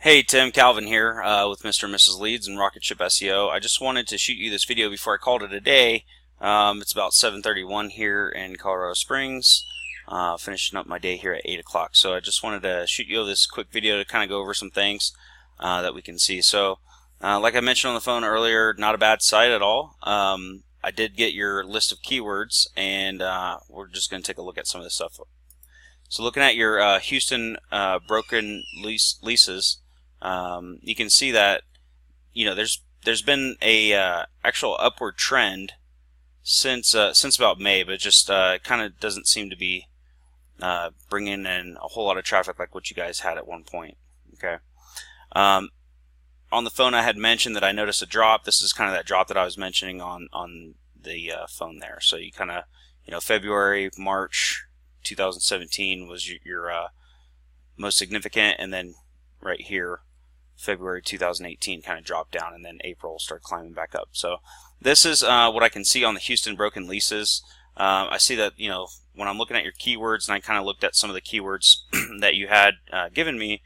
Hey Tim, Calvin here with Mr. and Mrs. Leads and Rocket Ship SEO. I just wanted to shoot you this video before I called it a day. It's about 7:31 here in Colorado Springs, finishing up my day here at 8 o'clock. So I just wanted to shoot you this quick video to kind of go over some things that we can see. So like I mentioned on the phone earlier, not a bad site at all. I did get your list of keywords, and we're just going to take a look at some of this stuff. So looking at your Houston broken leases, you can see that there's been a actual upward trend since about May, but just kind of doesn't seem to be bringing in a whole lot of traffic like what you guys had at one point. Okay. On the phone, I had mentioned that I noticed a drop. This is kind of that drop that I was mentioning on the phone there. So you kind of February, March 2017 was your most significant, and then right here February 2018 kind of dropped down, and then April started climbing back up. So this is what I can see on the Houston broken leases. I see that when I'm looking at your keywords, and I kind of looked at some of the keywords that you had given me,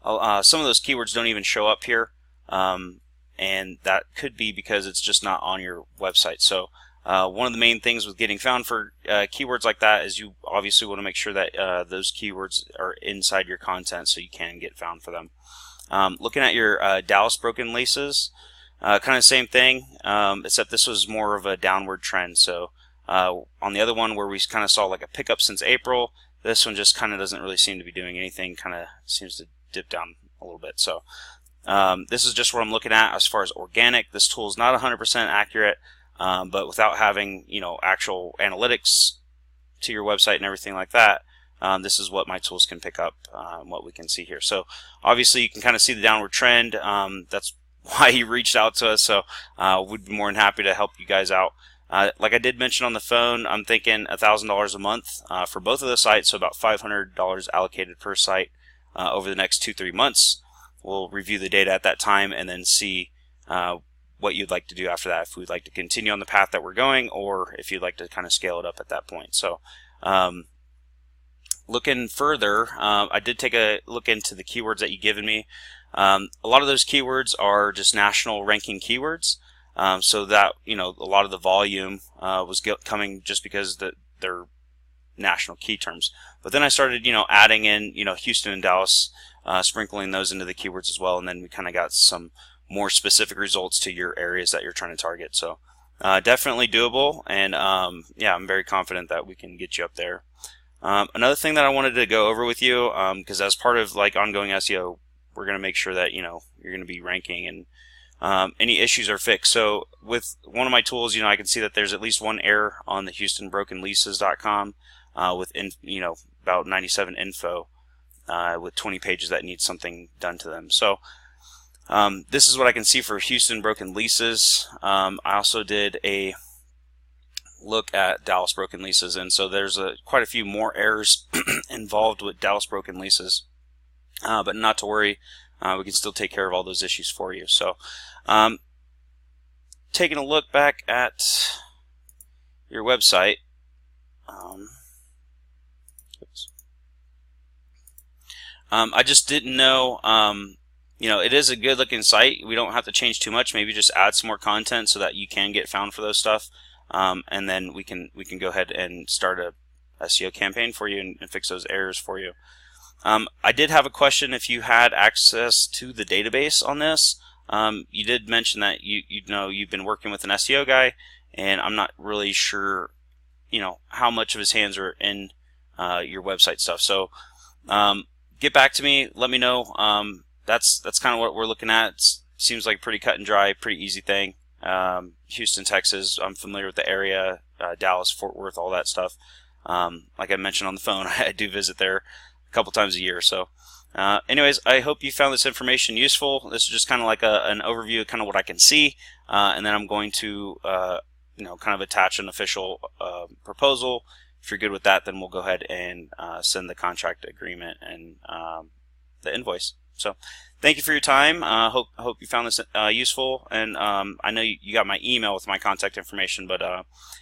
some of those keywords don't even show up here, and that could be because it's just not on your website. So one of the main things with getting found for keywords like that is you obviously want to make sure that those keywords are inside your content so you can get found for them. Looking at your Dallas broken leases, kind of same thing, except this was more of a downward trend. So on the other one where we kind of saw like a pickup since April, this one just kind of doesn't really seem to be doing anything, kind of seems to dip down a little bit. So this is just what I'm looking at as far as organic. This tool is not 100% accurate, but without having actual analytics to your website and everything like that, this is what my tools can pick up, what we can see here. So obviously you can kind of see the downward trend. That's why he reached out to us. So we'd be more than happy to help you guys out. Like I did mention on the phone, I'm thinking $1,000 a month for both of the sites, so about $500 allocated per site over the next 2-3 months. We'll review the data at that time and then see what you'd like to do after that, if we'd like to continue on the path that we're going, or if you'd like to kind of scale it up at that point. So looking further, I did take a look into the keywords that you've given me. A lot of those keywords are just national ranking keywords, so that a lot of the volume was coming just because they're national key terms. But then I started adding in Houston and Dallas, sprinkling those into the keywords as well, and then we kind of got some more specific results to your areas that you're trying to target. So definitely doable, and yeah, I'm very confident that we can get you up there. Another thing that I wanted to go over with you, because as part of like ongoing SEO, we're going to make sure that you're going to be ranking and any issues are fixed. So with one of my tools, I can see that there's at least one error on the HoustonBrokenLeases.com with about 97 info with 20 pages that need something done to them. So this is what I can see for Houston broken leases. I also did a look at Dallas broken leases, and so there's quite a few more errors involved with Dallas broken leases, but not to worry, we can still take care of all those issues for you. So taking a look back at your website, I just didn't know, it is a good looking site. We don't have to change too much, maybe just add some more content so that you can get found for those stuff. And then we can go ahead and start a SEO campaign for you and fix those errors for you. I did have a question if you had access to the database on this. You did mention that you've been working with an SEO guy, and I'm not really sure how much of his hands are in your website stuff. So get back to me, let me know. That's kind of what we're looking at. It seems like pretty cut and dry, pretty easy thing. Houston, Texas, I'm familiar with the area, Dallas, Fort Worth, all that stuff. Like I mentioned on the phone, I do visit there a couple times a year. So anyways, I hope you found this information useful. This is just kind of like an overview of kind of what I can see, and then I'm going to kind of attach an official proposal. If you're good with that, then we'll go ahead and send the contract agreement and the invoice. So thank you for your time. I hope you found this useful, and I know you got my email with my contact information, but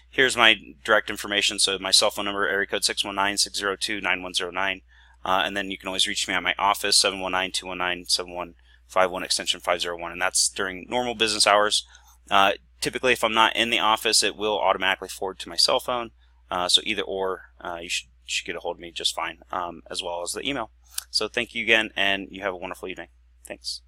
here's my direct information. So my cell phone number, area code 619-602-9109. And then you can always reach me at my office, 719-219-7151, extension 501, and that's during normal business hours. Typically, if I'm not in the office, it will automatically forward to my cell phone. So either or, you should get a hold of me just fine, as well as the email. So thank you again, and you have a wonderful evening. Thanks.